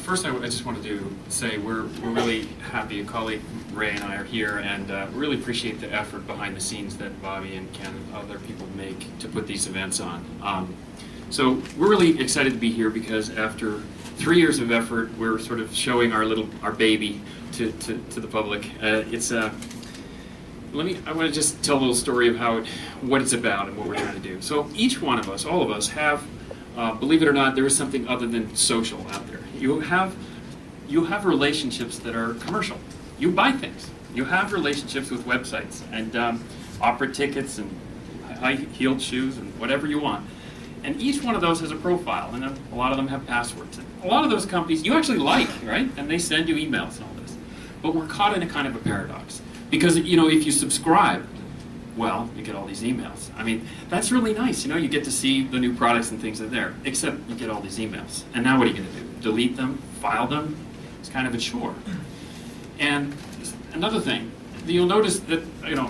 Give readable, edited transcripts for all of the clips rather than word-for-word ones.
First, I just wanted to say we're really happy. A colleague Ray and I are here, and really appreciate the effort behind the scenes that Bobby and Ken and other people make to put these events on. So we're really excited to be here because after 3 years of effort, we're sort of showing our baby to the public. I want to just tell a little story of what it's about and what we're trying to do. So each one of us, all of us, have, believe it or not, there is something other than social out there. You have relationships that are commercial. You buy things. You have relationships with websites and opera tickets and high-heeled shoes and whatever you want. And each one of those has a profile, and a lot of them have passwords. And a lot of those companies you actually like, right? And they send you emails and all this. But we're caught in a kind of a paradox. Because, if you subscribe, well, you get all these emails. I mean, that's really nice. You get to see the new products and things that are there, except you get all these emails. And now what are you going to do? Delete them? File them? It's kind of a chore. And another thing, you'll notice that,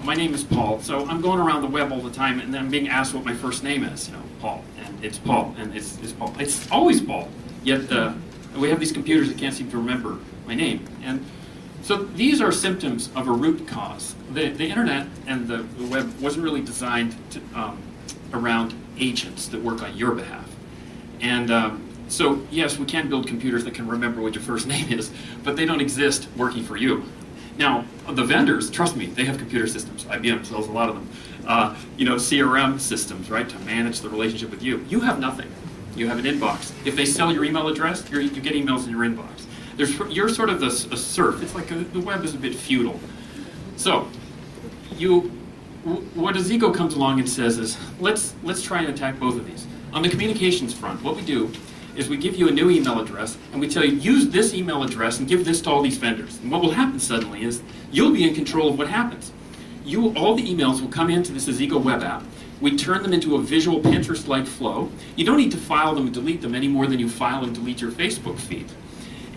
my name is Paul, so I'm going around the web all the time, and then I'm being asked what my first name is, Paul. And it's Paul, and it's Paul. It's always Paul. Yet we have these computers that can't seem to remember my name. And so these are symptoms of a root cause. The internet and the web wasn't really designed around agents that work on your behalf. And so yes, we can build computers that can remember what your first name is, but they don't exist working for you. Now, the vendors, trust me, they have computer systems. IBM sells a lot of them. CRM systems, right, to manage the relationship with you. You have nothing. You have an inbox. If they sell your email address, you get emails in your inbox. You're sort of a serf. It's like the web is a bit feudal. So, what Azigo comes along and says is, let's try and attack both of these. On the communications front, what we do is we give you a new email address, and we tell you, use this email address and give this to all these vendors. And what will happen suddenly is, you'll be in control of what happens. All the emails will come into this Azigo web app. We turn them into a visual Pinterest-like flow. You don't need to file them and delete them any more than you file and delete your Facebook feed.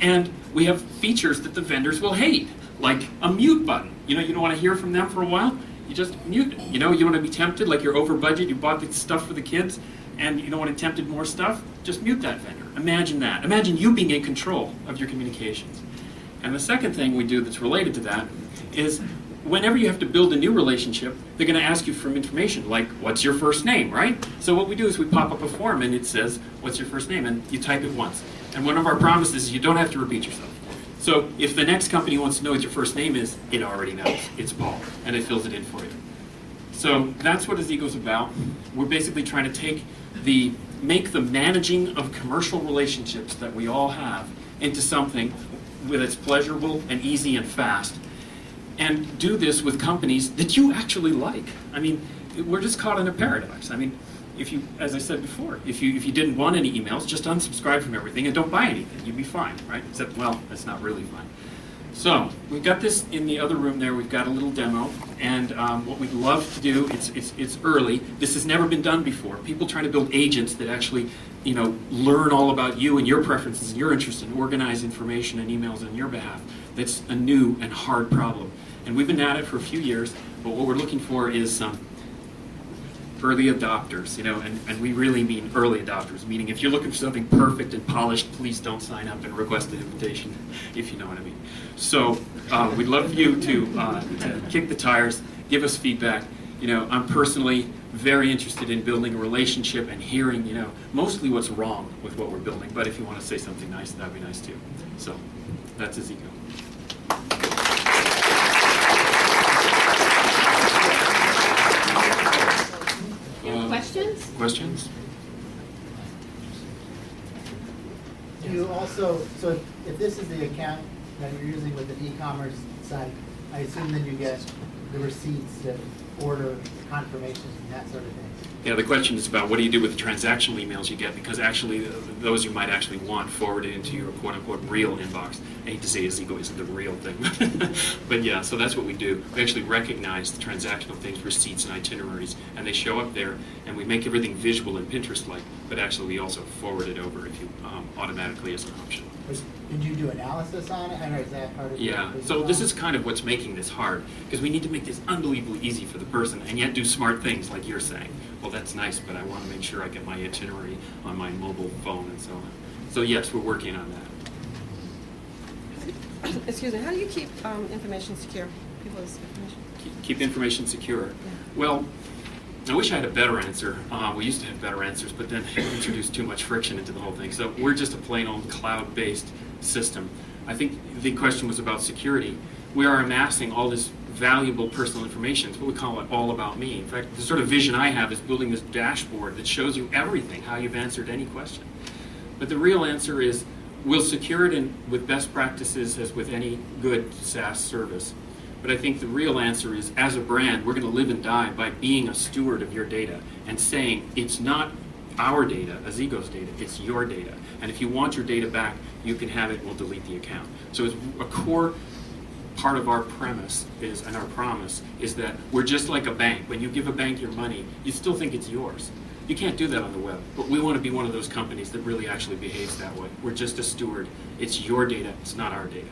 And we have features that the vendors will hate, like a mute button. You don't want to hear from them for a while? You just mute it. You don't want to be tempted, like you're over budget, you bought the stuff for the kids, and you don't want to tempt more stuff? Just mute that vendor. Imagine that. Imagine you being in control of your communications. And the second thing we do that's related to that is whenever you have to build a new relationship, they're going to ask you for information, like, what's your first name, right? So what we do is we pop up a form and it says, what's your first name? And you type it once. And one of our promises is you don't have to repeat yourself. So if the next company wants to know what your first name is, it already knows. It's Paul, and it fills it in for you. So that's what Azigo's about. We're basically trying to make the managing of commercial relationships that we all have into something that's pleasurable and easy and fast. And do this with companies that you actually like. I mean, we're just caught in a paradox. I mean, as I said before, if you didn't want any emails, just unsubscribe from everything and don't buy anything. You'd be fine, right? Except, well, that's not really fine. So we've got this in the other room there. We've got a little demo, and what we'd love to do. It's early. This has never been done before. People trying to build agents that actually, learn all about you and your preferences and your interests and organize information and emails on your behalf. That's a new and hard problem. And we've been at it for a few years, but what we're looking for is some early adopters, and we really mean early adopters, meaning if you're looking for something perfect and polished, please don't sign up and request an invitation, if you know what I mean. So we'd love for you to kick the tires, give us feedback. I'm personally very interested in building a relationship and hearing, mostly what's wrong with what we're building, but if you want to say something nice, that'd be nice too. So that's Azigo. Questions? Do you also, so if this is the account that you're using with an e-commerce site, I assume then you get the receipts to order confirmations and that sort of thing? Yeah, the question is about what do you do with the transactional emails you get, because actually those you might actually want forwarded into your quote-unquote real inbox. I hate to say Azigo isn't the real thing, but yeah, so that's what we do. We actually recognize the transactional things, receipts and itineraries, and they show up there, and we make everything visual and Pinterest-like, but actually we also forward it over if you automatically as an option. Did you do analysis on it, or is that part of Yeah, so this is kind of what's making this hard, because we need to make this unbelievably easy for the person, and yet do smart things like you're saying. Well, that's nice, but I want to make sure I get my itinerary on my mobile phone and so on. So yes, we're working on that. Excuse me, how do you keep information secure, people's information? Keep information secure. Well, I wish I had a better answer. We used to have better answers, but then it introduced too much friction into the whole thing. So we're just a plain old cloud-based system. I think the question was about security. We are amassing all this valuable personal information. It's what we call it all about me. In fact, the sort of vision I have is building this dashboard that shows you everything, how you've answered any question. But the real answer is we'll secure it with best practices as with any good SaaS service. But I think the real answer is, as a brand, we're going to live and die by being a steward of your data and saying it's not our data, Azigo's data, it's your data. And if you want your data back, you can have it, we'll delete the account. So it's a core part of our premise is, and our promise, is that we're just like a bank. When you give a bank your money, you still think it's yours. You can't do that on the web, but we want to be one of those companies that really actually behaves that way. We're just a steward. It's your data, it's not our data.